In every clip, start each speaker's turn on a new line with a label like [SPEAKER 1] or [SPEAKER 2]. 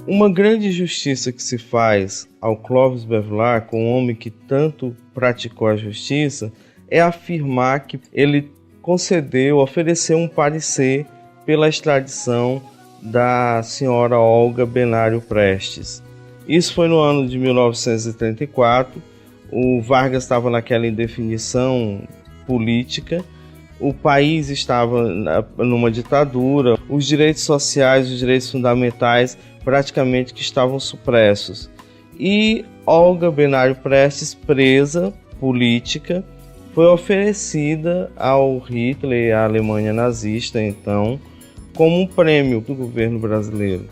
[SPEAKER 1] Uma grande injustiça que se faz ao Clóvis Bevilacqua, um homem que tanto praticou a justiça, é afirmar que ele ofereceu um parecer pela extradição da senhora Olga Benário Prestes. Isso foi no ano de 1934, o Vargas estava naquela indefinição política, o país estava numa ditadura, os direitos sociais, os direitos fundamentais praticamente que estavam supressos. E Olga Benário Prestes, presa política, foi oferecida ao Hitler e à Alemanha nazista, então, como um prêmio do governo brasileiro.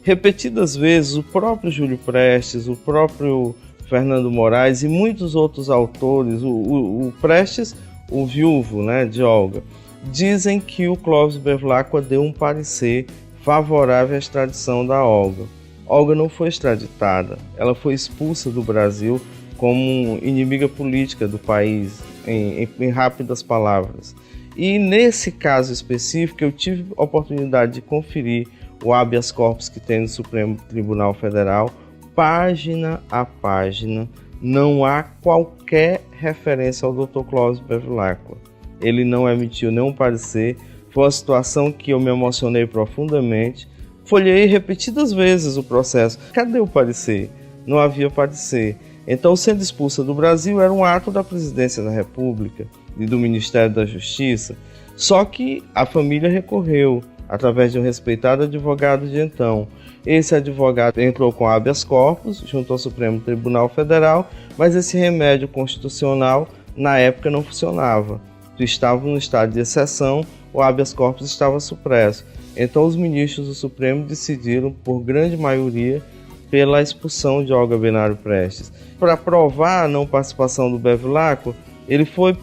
[SPEAKER 1] Repetidas vezes, o próprio Júlio Prestes, o próprio Fernando Moraes e muitos outros autores, o Prestes, o viúvo, de Olga, dizem que o Clóvis Bevilacqua deu um parecer favorável à extradição da Olga. Olga não foi extraditada, ela foi expulsa do Brasil como inimiga política do país, em rápidas palavras. E nesse caso específico, eu tive a oportunidade de conferir o habeas corpus que tem no Supremo Tribunal Federal, página a página, não há qualquer referência ao Dr. Clóvis Bevilacqua. Ele não emitiu nenhum parecer, foi uma situação que eu me emocionei profundamente. Folhei repetidas vezes o processo. Cadê o parecer? Não havia parecer. Então, sendo expulsa do Brasil, era um ato da Presidência da República e do Ministério da Justiça. Só que a família recorreu, através de um respeitado advogado de então. Esse advogado entrou com habeas corpus junto ao Supremo Tribunal Federal, mas esse remédio constitucional, na época, não funcionava. Estava no estado de exceção, o habeas corpus estava supresso. Então, os ministros do Supremo decidiram, por grande maioria, pela expulsão de Olga Benário Prestes. Para provar a não participação do Bevilacqua, ele foi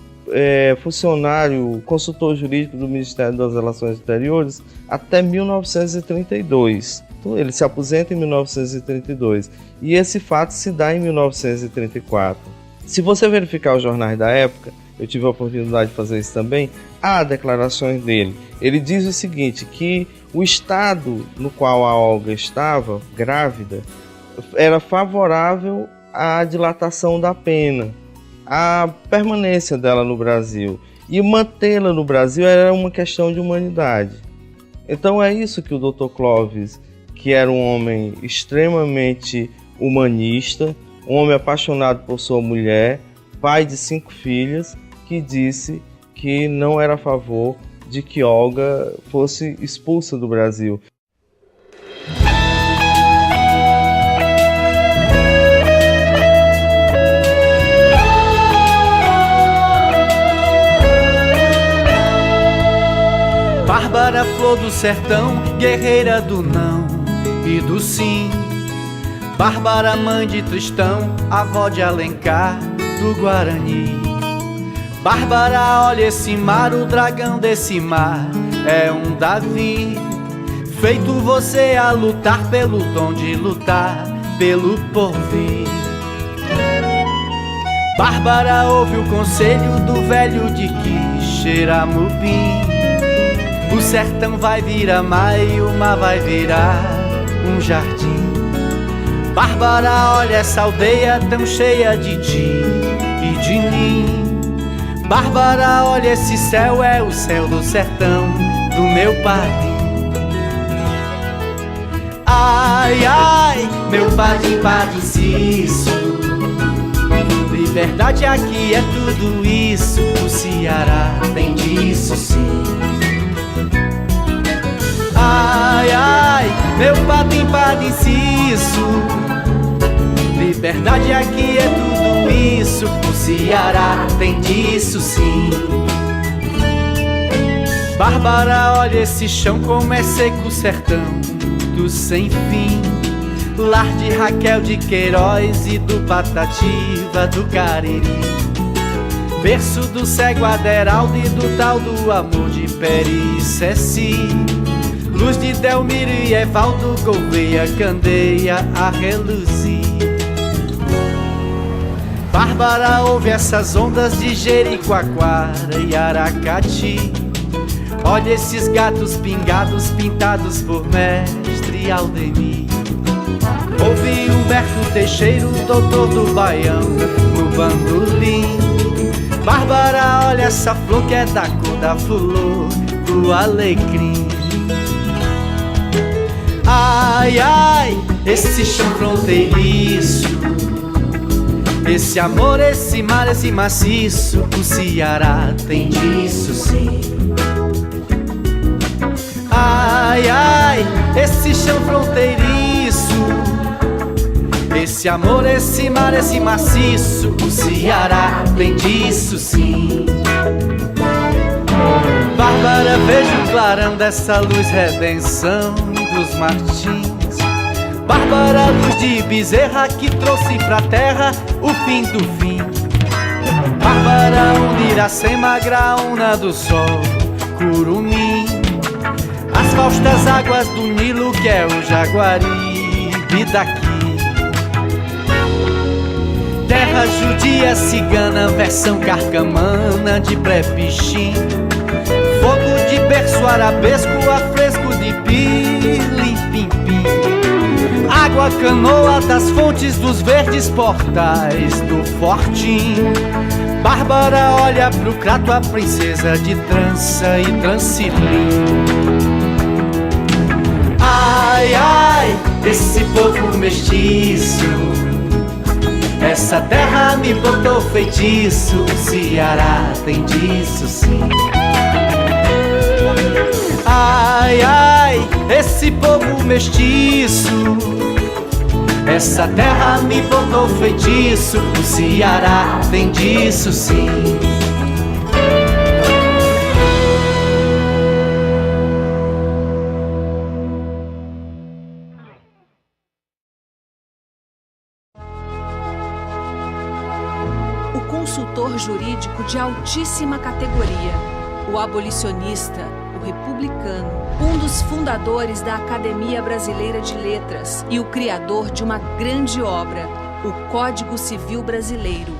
[SPEAKER 1] funcionário, consultor jurídico do Ministério das Relações Exteriores até 1932. Então, ele se aposenta em 1932 e esse fato se dá em 1934. Se você verificar os jornais da época, eu tive a oportunidade de fazer isso também, há declarações dele. Ele diz o seguinte, que o estado no qual a Olga estava, grávida, era favorável à dilatação da pena, à permanência dela no Brasil. E mantê-la no Brasil era uma questão de humanidade. Então é isso que o Dr. Clóvis, que era um homem extremamente humanista, um homem apaixonado por sua mulher, pai de 5 filhas, que disse que não era a favor de que Olga fosse expulsa do Brasil.
[SPEAKER 2] Bárbara, flor do sertão, guerreira do não e do sim. Bárbara, mãe de Tristão, avó de Alencar, do Guarani. Bárbara, olha esse mar, o dragão desse mar é um Davi. Feito você a lutar pelo dom de lutar pelo porvir. Bárbara, ouve o conselho do velho de Quixeramobim. O sertão vai virar mar e o mar vai virar um jardim. Bárbara, olha essa aldeia tão cheia de ti e de mim. Bárbara, olha esse céu, é o céu do sertão do meu padim. Ai, ai, meu padim, padiciço. Liberdade aqui é tudo isso, o Ceará tem disso sim. Ai, ai, meu padim, padiciço. Liberdade aqui é tudo isso, o Ceará tem disso sim. Bárbara, olha esse chão como é seco o sertão do sem fim. Lar de Raquel de Queiroz e do Patativa do Cariri. Berço do cego Aderaldo e do tal do amor de Peri Ceci. Luz de Delmiro e Evaldo Gouveia, candeia a reluzir. Bárbara, ouve essas ondas de Jericoacoara e Aracati. Olha esses gatos pingados pintados por mestre Aldemir. Ouvi Humberto Teixeira, doutor do Baião, no bandolim. Bárbara, olha essa flor que é da cor da flor do alecrim. Ai, ai, esse chão fronteiriço, esse amor, esse mar, esse maciço, o Ceará tem disso sim. Ai, ai, esse chão fronteiriço, esse amor, esse mar, esse maciço, o Ceará tem disso sim. Bárbara, veja o clarão dessa luz, redenção dos Martins. Bárbara, luz de Bezerra que trouxe pra terra o fim do fim. Bárbara, onde Iracema, graúna do sol, curumim. As faustas águas do Nilo que é o Jaguaribe daqui. Terra judia cigana, versão carcamana de pré-pichim. Fogo de berço arabesco, afresco de pilim-pim-pim. Água canoa das fontes dos verdes portais do Fortim. Bárbara olha pro Crato, a princesa de trança e Transcilim. Ai, ai, esse povo mestiço, essa terra me botou feitiço, o Ceará tem disso sim. Ai, ai, esse povo mestiço, essa terra me botou feitiço, o Ceará tem disso sim.
[SPEAKER 3] O consultor jurídico de altíssima categoria, o abolicionista, o republicano, um dos fundadores da Academia Brasileira de Letras e o criador de uma grande obra, o Código Civil Brasileiro.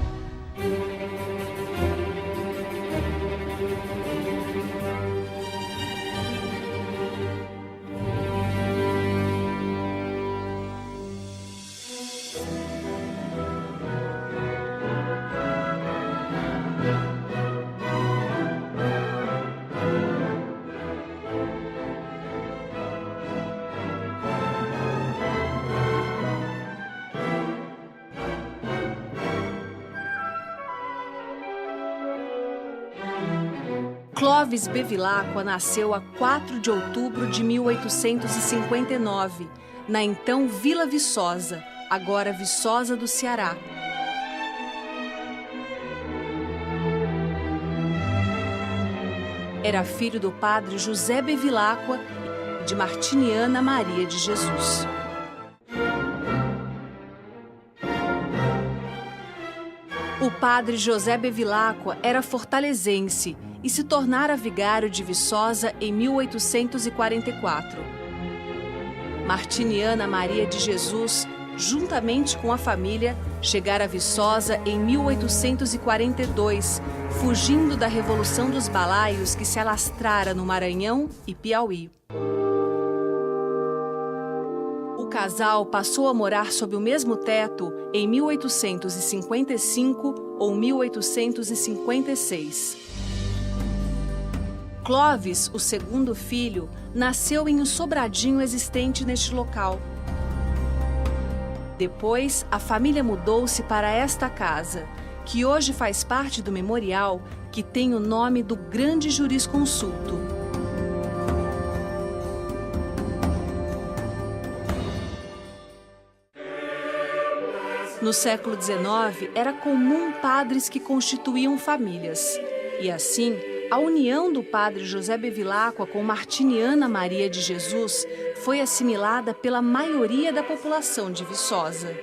[SPEAKER 3] Clóvis Bevilacqua nasceu a 4 de outubro de 1859, na então Vila Viçosa, agora Viçosa do Ceará. Era filho do padre José Bevilacqua e de Martiniana Maria de Jesus. O padre José Bevilacqua era fortalezense e se tornara vigário de Viçosa em 1844. Martiniana Maria de Jesus, juntamente com a família, chegara a Viçosa em 1842, fugindo da Revolução dos Balaios que se alastrara no Maranhão e Piauí. O casal passou a morar sob o mesmo teto em 1855 ou 1856. Clóvis, o segundo filho, nasceu em um sobradinho existente neste local. Depois, a família mudou-se para esta casa, que hoje faz parte do memorial que tem o nome do grande jurisconsulto. No século XIX, era comum padres que constituíam famílias. E assim, a união do padre José Bevilacqua com Martiniana Maria de Jesus foi assimilada pela maioria da população de Viçosa.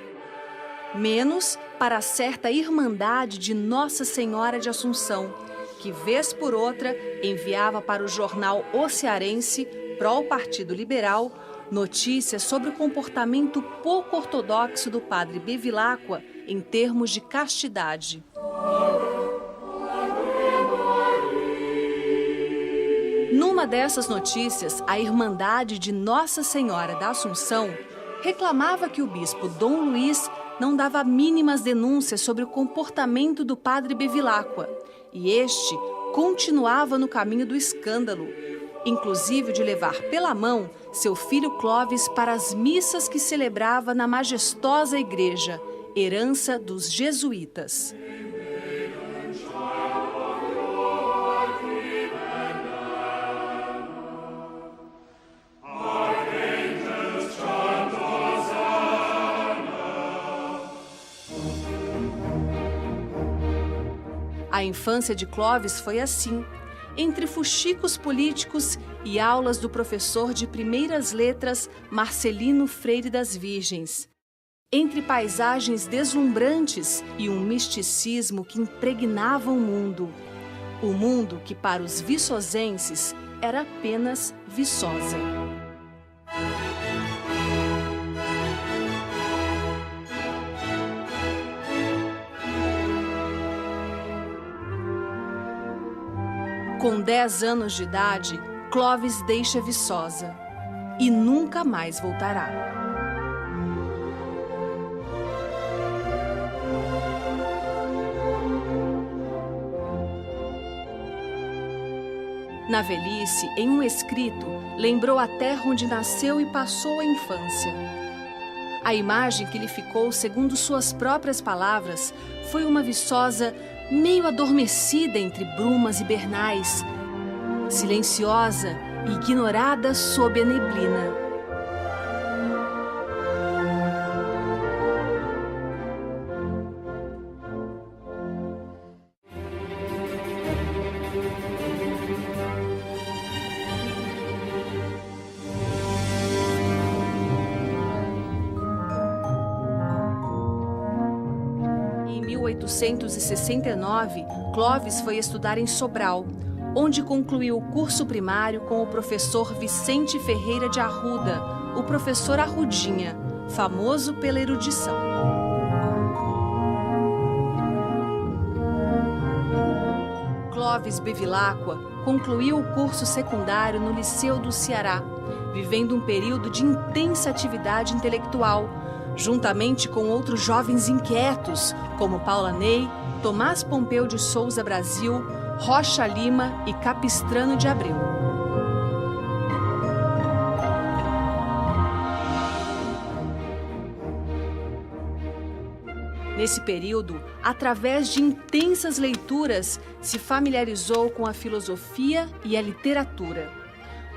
[SPEAKER 3] Menos para certa Irmandade de Nossa Senhora de Assunção, que vez por outra enviava para o jornal O Cearense, pró-Partido Liberal, notícias sobre o comportamento pouco ortodoxo do padre Bevilacqua em termos de castidade. Numa dessas notícias, a Irmandade de Nossa Senhora da Assunção reclamava que o bispo Dom Luís não dava mínimas denúncias sobre o comportamento do padre Bevilacqua, e este continuava no caminho do escândalo, inclusive de levar pela mão seu filho Clovis para as missas que celebrava na majestosa igreja, herança dos jesuítas. A infância de Clovis foi assim, entre fuxicos políticos e aulas do professor de primeiras letras Marcelino Freire das Virgens, entre paisagens deslumbrantes e um misticismo que impregnava o mundo que para os viçosenses era apenas Viçosa. Com 10 anos de idade, Clovis deixa Viçosa e nunca mais voltará. Na velhice, em um escrito, lembrou a terra onde nasceu e passou a infância. A imagem que lhe ficou, segundo suas próprias palavras, foi uma Viçosa meio adormecida entre brumas hibernais, silenciosa e ignorada sob a neblina. Em 1869, Clovis foi estudar em Sobral, onde concluiu o curso primário com o professor Vicente Ferreira de Arruda, o professor Arrudinha, famoso pela erudição. Clovis Bevilacqua concluiu o curso secundário no Liceu do Ceará, vivendo um período de intensa atividade intelectual, juntamente com outros jovens inquietos, como Paula Ney, Tomás Pompeu de Souza Brasil, Rocha Lima e Capistrano de Abreu. Nesse período, através de intensas leituras, se familiarizou com a filosofia e a literatura.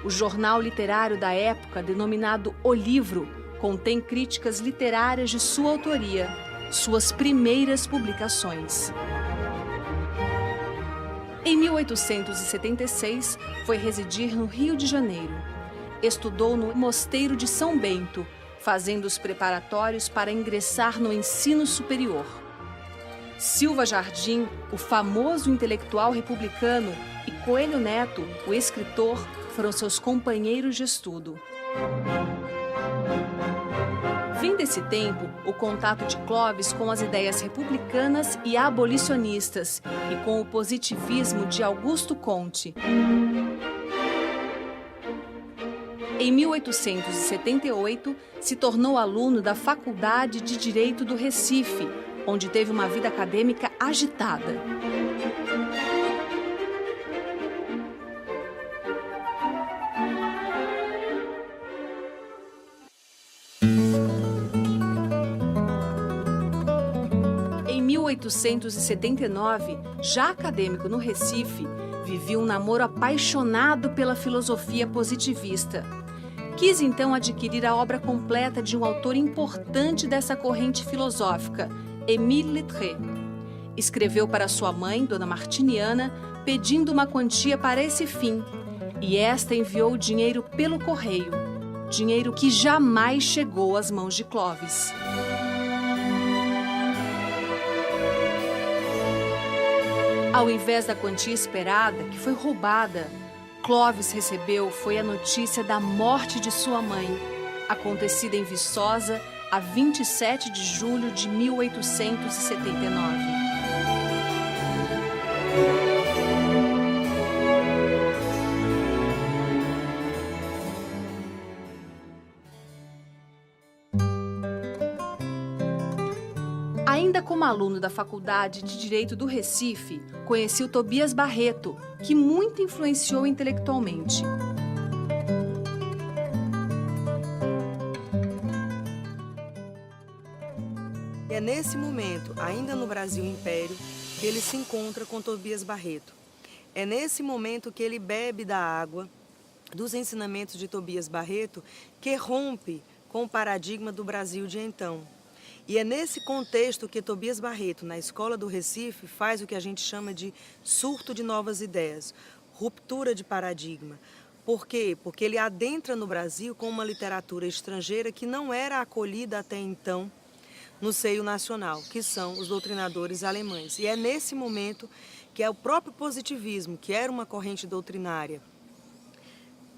[SPEAKER 3] O jornal literário da época, denominado O Livro, contém críticas literárias de sua autoria, suas primeiras publicações. Em 1876, foi residir no Rio de Janeiro. Estudou no Mosteiro de São Bento, fazendo os preparatórios para ingressar no ensino superior. Silva Jardim, o famoso intelectual republicano, e Coelho Neto, o escritor, foram seus companheiros de estudo. Fim desse tempo, o contato de Clovis com as ideias republicanas e abolicionistas e com o positivismo de Augusto Comte. Em 1878, se tornou aluno da Faculdade de Direito do Recife, onde teve uma vida acadêmica agitada. Em 1879, já acadêmico no Recife, vivia um namoro apaixonado pela filosofia positivista. Quis então adquirir a obra completa de um autor importante dessa corrente filosófica, Émile Littré. Escreveu para sua mãe, Dona Martiniana, pedindo uma quantia para esse fim, e esta enviou o dinheiro pelo correio, dinheiro que jamais chegou às mãos de Clovis. Ao invés da quantia esperada, que foi roubada, Clovis recebeu foi a notícia da morte de sua mãe, acontecida em Viçosa, a 27 de julho de 1879. Ainda como aluno da Faculdade de Direito do Recife, conheci o Tobias Barreto, que muito influenciou intelectualmente.
[SPEAKER 4] É nesse momento, ainda no Brasil Império, que ele se encontra com Tobias Barreto. É nesse momento que ele bebe da água dos ensinamentos de Tobias Barreto, que rompe com o paradigma do Brasil de então. E é nesse contexto que Tobias Barreto, na Escola do Recife, faz o que a gente chama de surto de novas ideias, ruptura de paradigma. Por quê? Porque ele adentra no Brasil com uma literatura estrangeira que não era acolhida até então no seio nacional, que são os doutrinadores alemães. E é nesse momento que é o próprio positivismo, que era uma corrente doutrinária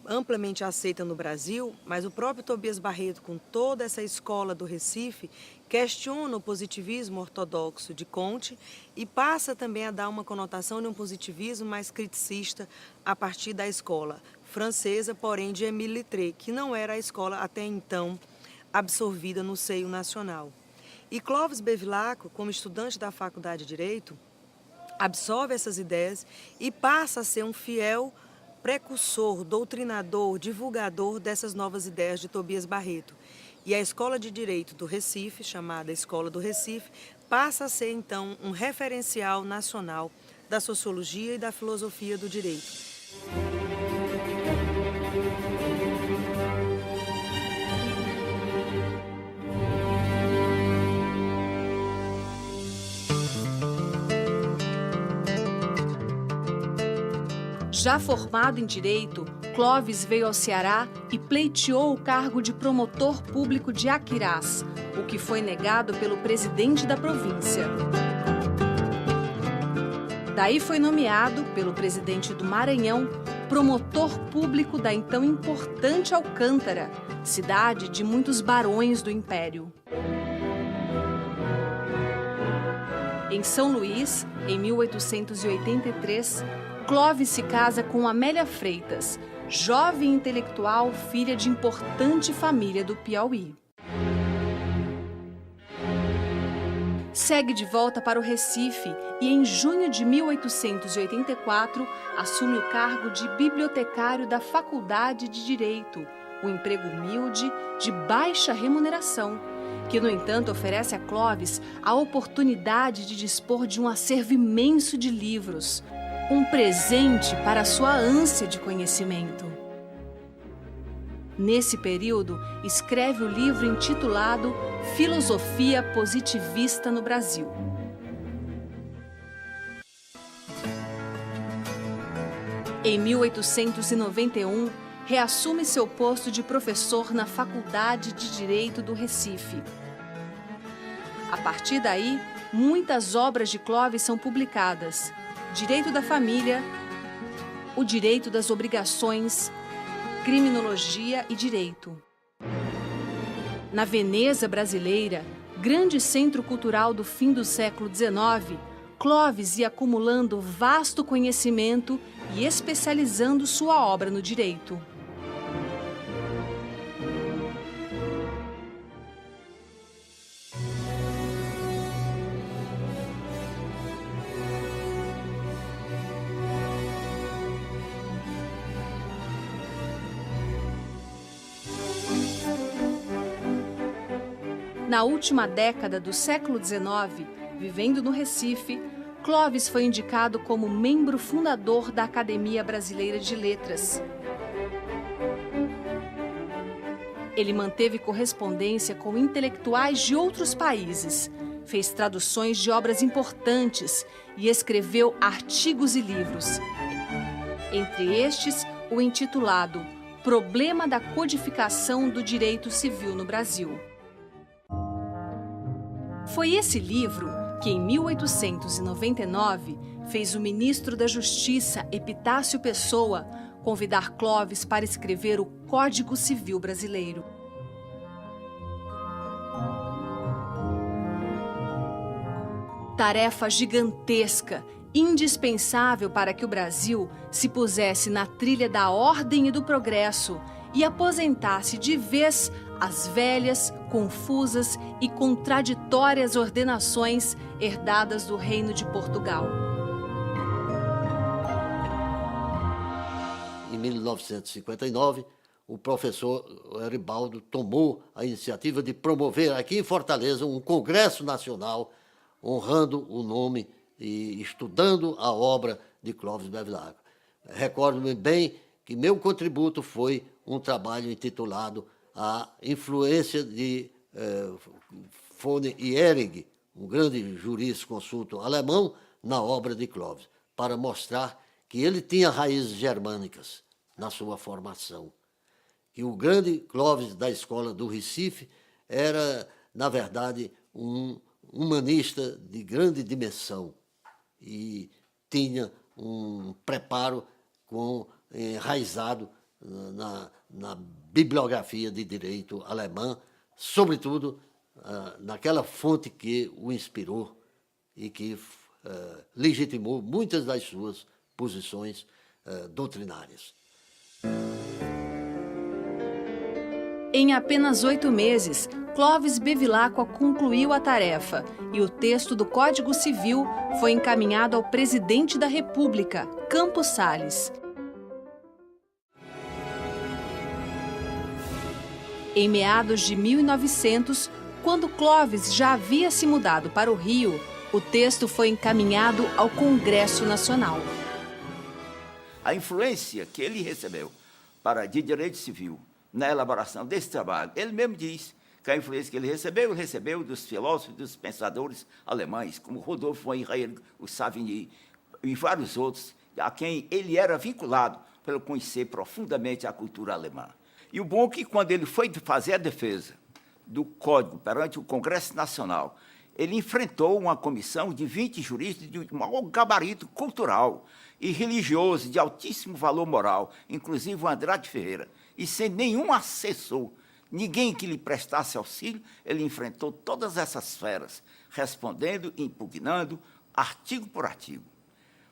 [SPEAKER 4] amplamente aceita no Brasil, mas o próprio Tobias Barreto, com toda essa escola do Recife, questiona o positivismo ortodoxo de Comte e passa também a dar uma conotação de um positivismo mais criticista a partir da escola francesa, porém de Émile Littré, que não era a escola até então absorvida no seio nacional. E Clovis Bevilacqua, como estudante da Faculdade de Direito, absorve essas ideias e passa a ser um fiel precursor, doutrinador, divulgador dessas novas ideias de Tobias Barreto. E a Escola de Direito do Recife, chamada Escola do Recife, passa a ser então um referencial nacional da sociologia e da filosofia do direito.
[SPEAKER 3] Já formado em Direito, Clovis veio ao Ceará e pleiteou o cargo de promotor público de Aquirás, o que foi negado pelo presidente da província. Daí foi nomeado, pelo presidente do Maranhão, promotor público da então importante Alcântara, cidade de muitos barões do Império. Em São Luís, em 1883, Clovis se casa com Amélia Freitas, jovem intelectual filha de importante família do Piauí. Segue de volta para o Recife e, em junho de 1884, assume o cargo de bibliotecário da Faculdade de Direito, um emprego humilde, de baixa remuneração, que, no entanto, oferece a Clovis a oportunidade de dispor de um acervo imenso de livros, um presente para a sua ânsia de conhecimento. Nesse período, escreve o livro intitulado Filosofia Positivista no Brasil. Em 1891, reassume seu posto de professor na Faculdade de Direito do Recife. A partir daí, muitas obras de Clovis são publicadas: Direito da Família, O Direito das Obrigações, Criminologia e Direito. Na Veneza brasileira, grande centro cultural do fim do século XIX, Clovis ia acumulando vasto conhecimento e especializando sua obra no direito. Na última década do século XIX, vivendo no Recife, Clovis foi indicado como membro fundador da Academia Brasileira de Letras. Ele manteve correspondência com intelectuais de outros países, fez traduções de obras importantes e escreveu artigos e livros. Entre estes, o intitulado Problema da Codificação do Direito Civil no Brasil. Foi esse livro que, em 1899, fez o ministro da Justiça, Epitácio Pessoa, convidar Clovis para escrever o Código Civil Brasileiro. Tarefa gigantesca, indispensável para que o Brasil se pusesse na trilha da ordem e do progresso e aposentasse de vez as velhas, confusas e contraditórias ordenações herdadas do Reino de Portugal.
[SPEAKER 5] Em 1959, o professor Eribaldo tomou a iniciativa de promover aqui em Fortaleza um congresso nacional honrando o nome e estudando a obra de Clóvis Bevilacqua. Recordo-me bem que meu contributo foi um trabalho intitulado A Influência de von Ehring, um grande jurisconsulto alemão, na obra de Clóvis, para mostrar que ele tinha raízes germânicas na sua formação. Que o grande Clóvis da escola do Recife era, na verdade, um humanista de grande dimensão e tinha um preparo enraizado na bibliografia de direito alemã, sobretudo naquela fonte que o inspirou e que legitimou muitas das suas posições doutrinárias.
[SPEAKER 3] Em apenas 8 meses, Clóvis Bevilacqua concluiu a tarefa e o texto do Código Civil foi encaminhado ao presidente da República, Campos Salles. Em meados de 1900, quando Clóvis já havia se mudado para o Rio, o texto foi encaminhado ao Congresso Nacional.
[SPEAKER 6] A influência que ele recebeu de direito civil na elaboração desse trabalho, ele mesmo diz que a influência que ele recebeu dos filósofos e dos pensadores alemães, como Rudolf von Ehring, o Savigny e vários outros, a quem ele era vinculado pelo conhecer profundamente a cultura alemã. E o bom é que, quando ele foi fazer a defesa do Código perante o Congresso Nacional, ele enfrentou uma comissão de 20 juristas de maior gabarito cultural e religioso, de altíssimo valor moral, inclusive o Andrade Ferreira, e sem nenhum assessor, ninguém que lhe prestasse auxílio, ele enfrentou todas essas feras, respondendo e impugnando, artigo por artigo.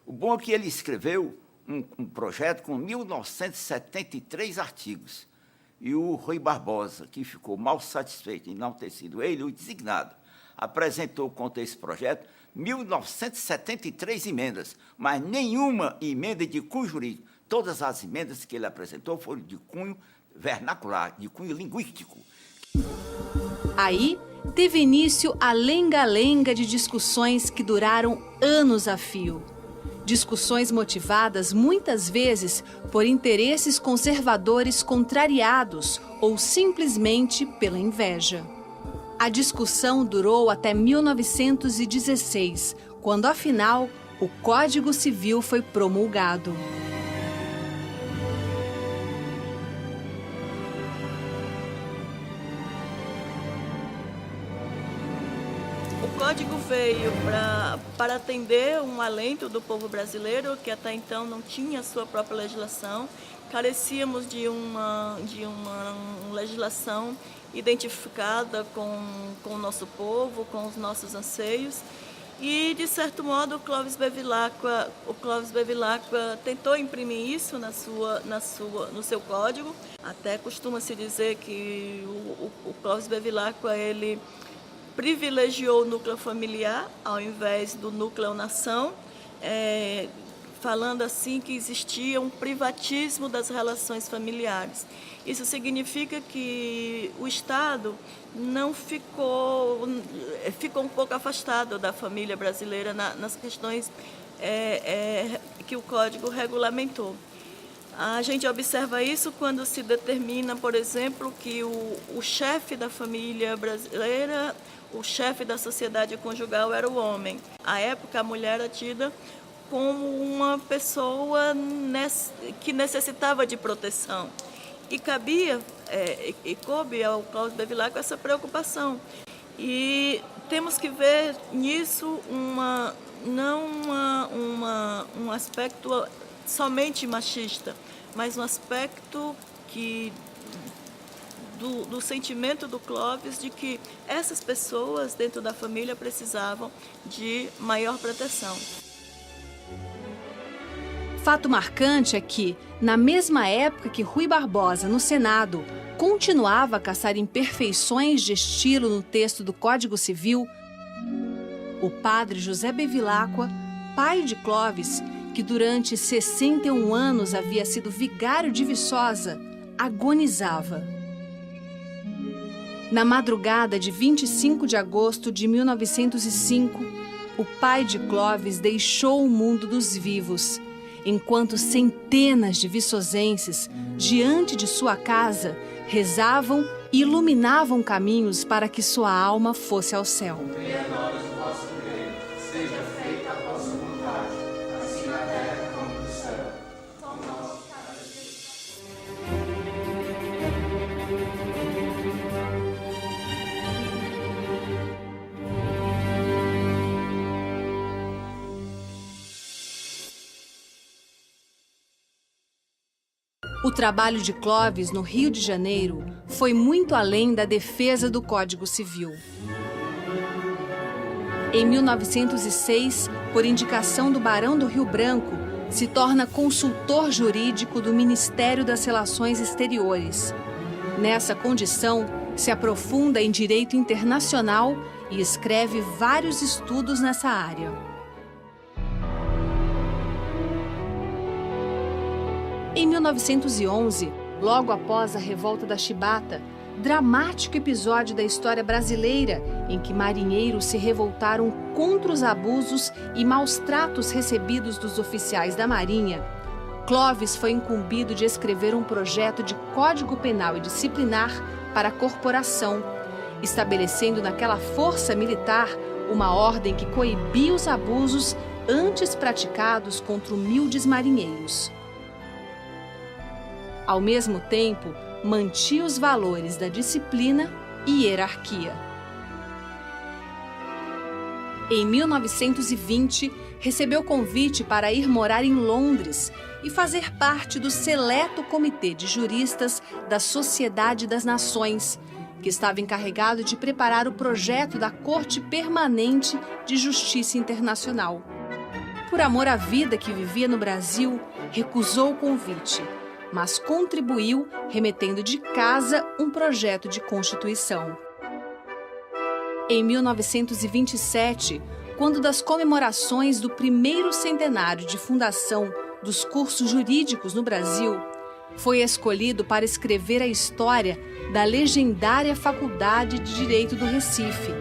[SPEAKER 6] O bom é que ele escreveu um projeto com 1973 artigos, e o Rui Barbosa, que ficou mal satisfeito em não ter sido ele o designado, apresentou contra esse projeto 1973 emendas, mas nenhuma emenda de cunho jurídico. Todas as emendas que ele apresentou foram de cunho vernacular, de cunho linguístico.
[SPEAKER 3] Aí teve início a lenga-lenga de discussões que duraram anos a fio. Discussões motivadas muitas vezes por interesses conservadores contrariados ou simplesmente pela inveja. A discussão durou até 1916, quando, afinal, o Código Civil foi promulgado.
[SPEAKER 7] O Código veio para atender um alento do povo brasileiro, que até então não tinha sua própria legislação. Carecíamos de uma legislação identificada com o nosso povo, com os nossos anseios. E, de certo modo, o Clóvis Bevilacqua tentou imprimir isso no seu código. Até costuma-se dizer que o Clóvis Bevilacqua, ele privilegiou o núcleo familiar ao invés do núcleo-nação, falando assim que existia um privatismo das relações familiares. Isso significa que o Estado ficou um pouco afastado da família brasileira nas questões que o Código regulamentou. A gente observa isso quando se determina, por exemplo, que o chefe da família brasileira, o chefe da sociedade conjugal era o homem. À época, a mulher era tida como uma pessoa que necessitava de proteção. E coube ao Clóvis Bevilacqua essa preocupação. E temos que ver nisso não um aspecto somente machista, mas um aspecto do sentimento do Clóvis de que essas pessoas dentro da família precisavam de maior proteção.
[SPEAKER 3] Fato marcante é que, na mesma época que Rui Barbosa, no Senado, continuava a caçar imperfeições de estilo no texto do Código Civil, o padre José Bevilacqua, pai de Clóvis, que durante 61 anos havia sido vigário de Viçosa, agonizava. Na madrugada de 25 de agosto de 1905, o pai de Clóvis deixou o mundo dos vivos, enquanto centenas de viçosenses, diante de sua casa, rezavam e iluminavam caminhos para que sua alma fosse ao céu. O trabalho de Clóvis no Rio de Janeiro foi muito além da defesa do Código Civil. Em 1906, por indicação do Barão do Rio Branco, se torna consultor jurídico do Ministério das Relações Exteriores. Nessa condição, se aprofunda em direito internacional e escreve vários estudos nessa área. Em 1911, logo após a Revolta da Chibata, dramático episódio da história brasileira em que marinheiros se revoltaram contra os abusos e maus tratos recebidos dos oficiais da Marinha, Clóvis foi incumbido de escrever um projeto de Código Penal e Disciplinar para a corporação, estabelecendo naquela força militar uma ordem que coibia os abusos antes praticados contra humildes marinheiros. Ao mesmo tempo, mantinha os valores da disciplina e hierarquia. Em 1920, recebeu convite para ir morar em Londres e fazer parte do seleto comitê de juristas da Sociedade das Nações, que estava encarregado de preparar o projeto da Corte Permanente de Justiça Internacional. Por amor à vida que vivia no Brasil, recusou o convite, mas contribuiu remetendo de casa um projeto de Constituição. Em 1927, quando das comemorações do primeiro centenário de fundação dos cursos jurídicos no Brasil, foi escolhido para escrever a história da legendária Faculdade de Direito do Recife.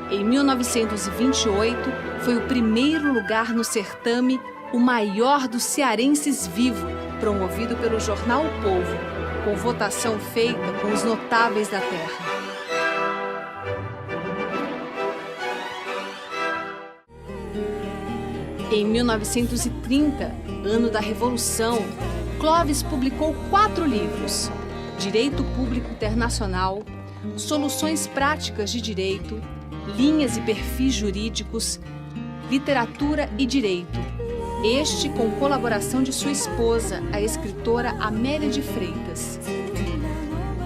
[SPEAKER 3] Em 1928, foi o primeiro lugar no certame, o maior dos cearenses vivo, promovido pelo jornal O Povo, com votação feita com os notáveis da terra. Em 1930, ano da Revolução, Clóvis publicou 4 livros: Direito Público Internacional, Soluções Práticas de Direito, Linhas e Perfis Jurídicos, Literatura e Direito, este com colaboração de sua esposa, a escritora Amélia de Freitas.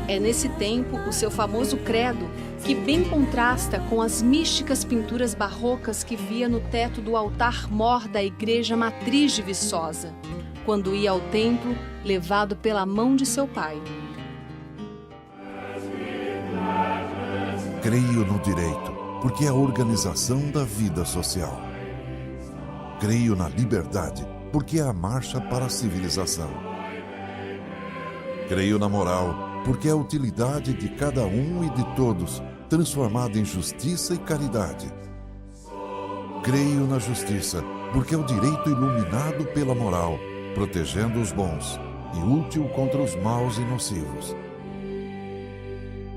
[SPEAKER 3] É nesse tempo o seu famoso credo, que bem contrasta com as místicas pinturas barrocas que via no teto do altar-mor da Igreja Matriz de Viçosa, quando ia ao templo levado pela mão de seu pai.
[SPEAKER 8] Creio no direito, porque é a organização da vida social. Creio na liberdade, porque é a marcha para a civilização. Creio na moral, porque é a utilidade de cada um e de todos, transformada em justiça e caridade. Creio na justiça, porque é o direito iluminado pela moral, protegendo os bons e útil contra os maus e nocivos.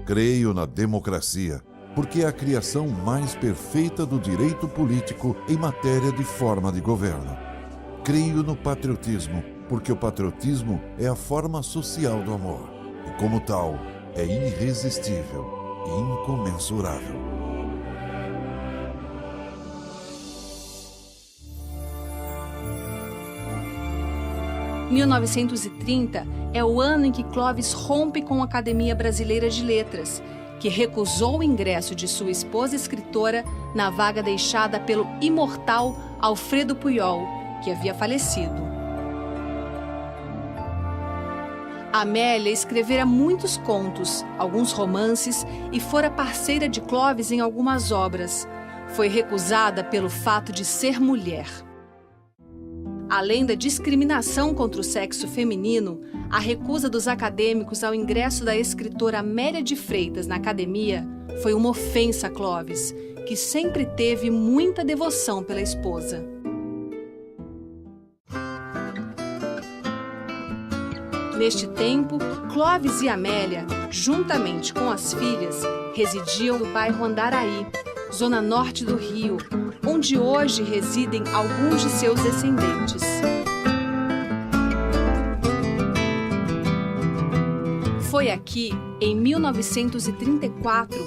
[SPEAKER 8] Creio na democracia, porque é a criação mais perfeita do direito político em matéria de forma de governo. Creio no patriotismo, porque o patriotismo é a forma social do amor, e como tal, é irresistível e incomensurável.
[SPEAKER 3] Em 1930 é o ano em que Clóvis rompe com a Academia Brasileira de Letras, que recusou o ingresso de sua esposa escritora na vaga deixada pelo imortal Alfredo Puyol, que havia falecido. Amélia escrevera muitos contos, alguns romances e fora parceira de Clóvis em algumas obras. Foi recusada pelo fato de ser mulher. Além da discriminação contra o sexo feminino, a recusa dos acadêmicos ao ingresso da escritora Amélia de Freitas na academia foi uma ofensa a Clóvis, que sempre teve muita devoção pela esposa. Neste tempo, Clóvis e Amélia, juntamente com as filhas, residiam no bairro Andaraí, zona norte do Rio, onde hoje residem alguns de seus descendentes. Foi aqui, em 1934,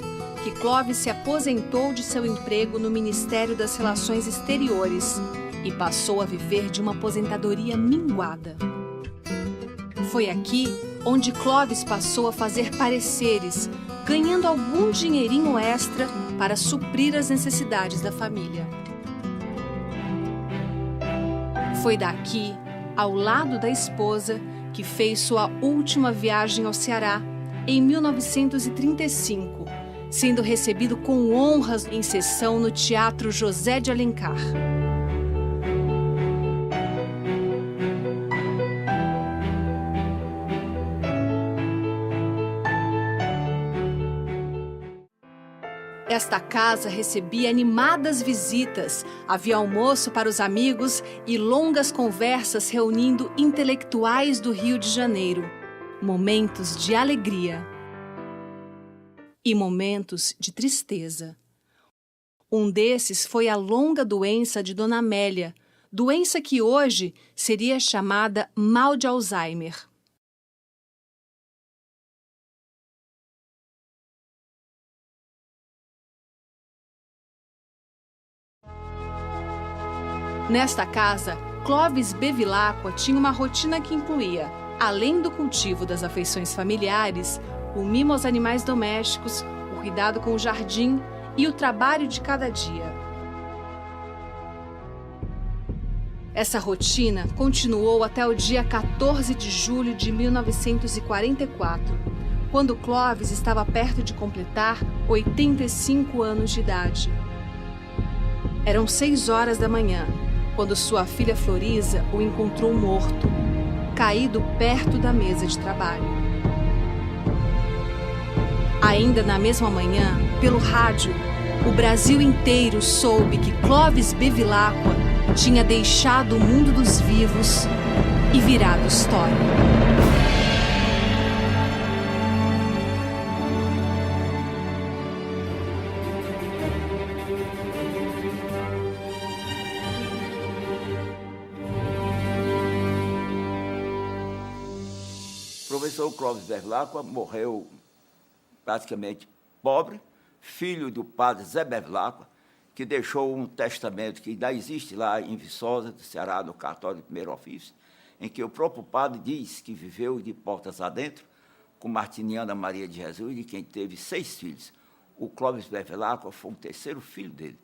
[SPEAKER 3] que Clóvis se aposentou de seu emprego no Ministério das Relações Exteriores e passou a viver de uma aposentadoria minguada. Foi aqui onde Clóvis passou a fazer pareceres, ganhando algum dinheirinho extra para suprir as necessidades da família. Foi daqui, ao lado da esposa, que fez sua última viagem ao Ceará, em 1935, sendo recebido com honras em sessão no Teatro José de Alencar. Esta casa recebia animadas visitas, havia almoço para os amigos e longas conversas reunindo intelectuais do Rio de Janeiro. Momentos de alegria e momentos de tristeza. Um desses foi a longa doença de Dona Amélia, doença que hoje seria chamada mal de Alzheimer. Nesta casa, Clóvis Bevilacqua tinha uma rotina que incluía, além do cultivo das afeições familiares, o mimo aos animais domésticos, o cuidado com o jardim e o trabalho de cada dia. Essa rotina continuou até o dia 14 de julho de 1944, quando Clóvis estava perto de completar 85 anos de idade. Eram 6 horas da manhã, quando sua filha Florisa o encontrou morto, caído perto da mesa de trabalho. Ainda na mesma manhã, pelo rádio, o Brasil inteiro soube que Clóvis Bevilacqua tinha deixado o mundo dos vivos e virado história.
[SPEAKER 6] O professor Clóvis Bevilacqua morreu praticamente pobre, filho do padre Zé Bevilacqua, que deixou um testamento que ainda existe lá em Viçosa, do Ceará, no cartório de primeiro ofício, em que o próprio padre diz que viveu de portas adentro com Martiniana Maria de Jesus, de quem teve 6 filhos. O Clóvis Bevilacqua foi o 3º filho dele,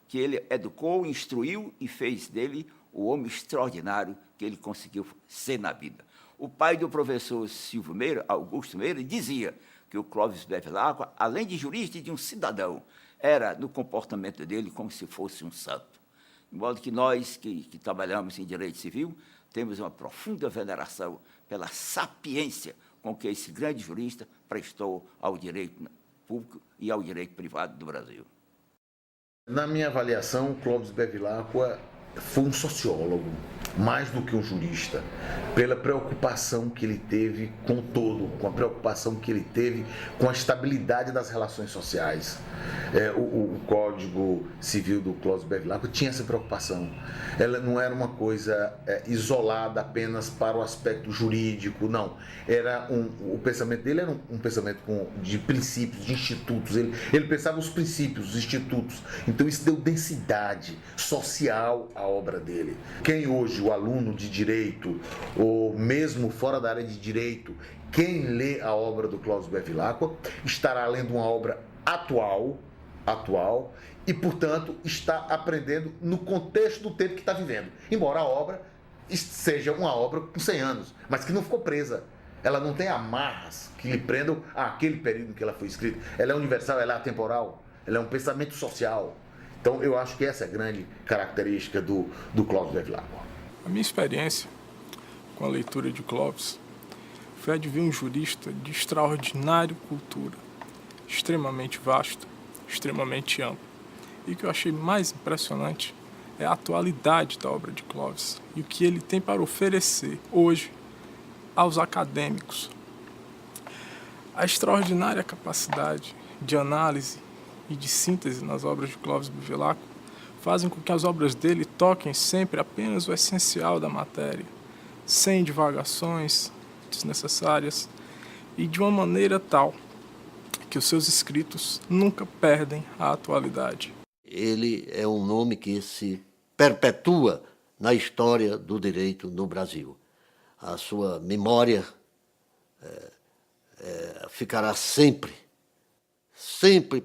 [SPEAKER 6] que ele educou, instruiu e fez dele o homem extraordinário que ele conseguiu ser na vida. O pai do professor Silvio Meira, Augusto Meira, dizia que o Clóvis Bevilacqua, além de jurista e de um cidadão, era, no comportamento dele, como se fosse um santo. De modo que nós, que trabalhamos em direito civil, temos uma profunda veneração pela sapiência com que esse grande jurista prestou ao direito público e ao direito privado do Brasil.
[SPEAKER 9] Na minha avaliação, Clóvis Bevilacqua foi um sociólogo, mais do que um jurista, pela preocupação que ele teve com o todo, com a preocupação que ele teve com a estabilidade das relações sociais. O Código Civil do Clóvis Bevilacqua tinha essa preocupação. Ela não era uma coisa isolada apenas para o aspecto jurídico, não. O pensamento dele era um pensamento de princípios, de institutos. Ele pensava os princípios, os institutos. Então isso deu densidade social à obra dele. Quem hoje, o aluno de direito, ou mesmo fora da área de direito, quem lê a obra do Clóvis Bevilacqua, estará lendo uma obra atual, atual e, portanto, está aprendendo no contexto do tempo que está vivendo. Embora a obra seja uma obra com 100 anos, mas que não ficou presa. Ela não tem amarras que lhe prendam àquele período em que ela foi escrita. Ela é universal, ela é atemporal, ela é um pensamento social. Então, eu acho que essa é a grande característica do Clóvis Bevilacqua.
[SPEAKER 10] A minha experiência com a leitura de Clóvis foi a de ver um jurista de extraordinária cultura, extremamente vasto, extremamente amplo. E o que eu achei mais impressionante é a atualidade da obra de Clóvis e o que ele tem para oferecer hoje aos acadêmicos. A extraordinária capacidade de análise e de síntese nas obras de Clóvis Bevilacqua fazem com que as obras dele toquem sempre apenas o essencial da matéria, sem divagações desnecessárias e de uma maneira tal que os seus escritos nunca perdem a atualidade.
[SPEAKER 5] Ele é um nome que se perpetua na história do direito no Brasil. A sua memória ficará sempre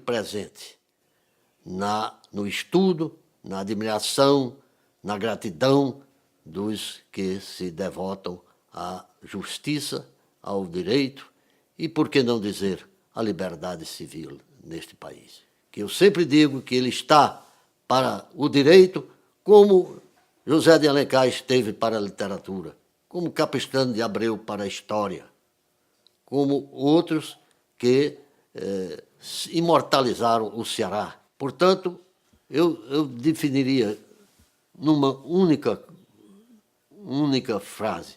[SPEAKER 5] presente no estudo, na admiração, na gratidão dos que se devotam à justiça, ao direito e, por que não dizer, à liberdade civil neste país. Que eu sempre digo que ele está para o direito como José de Alencar esteve para a literatura, como Capistrano de Abreu para a história, como outros que imortalizaram o Ceará. Portanto, eu definiria numa única frase: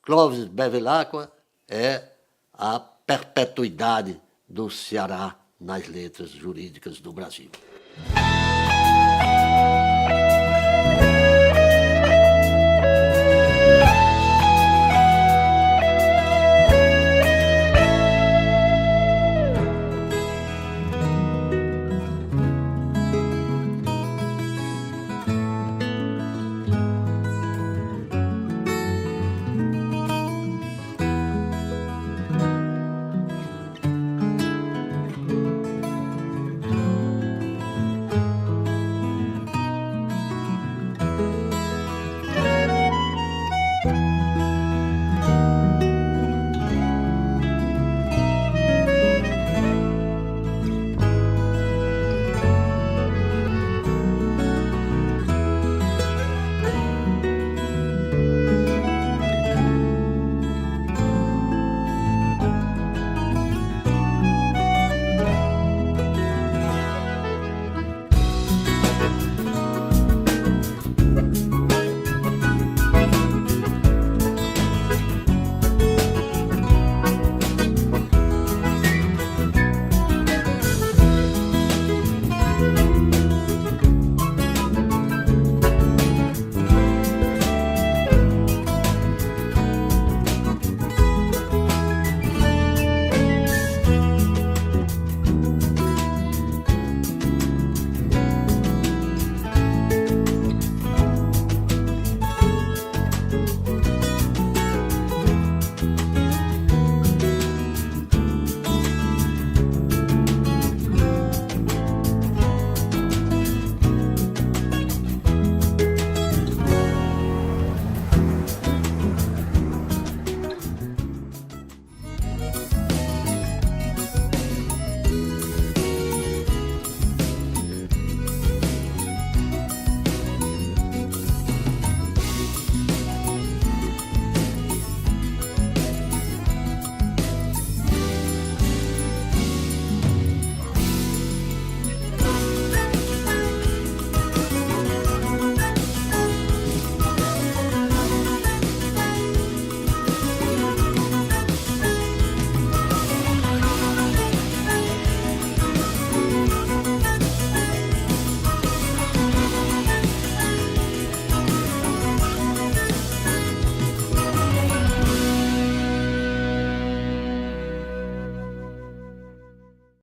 [SPEAKER 5] Clóvis Bevilacqua é a perpetuidade do Ceará nas letras jurídicas do Brasil.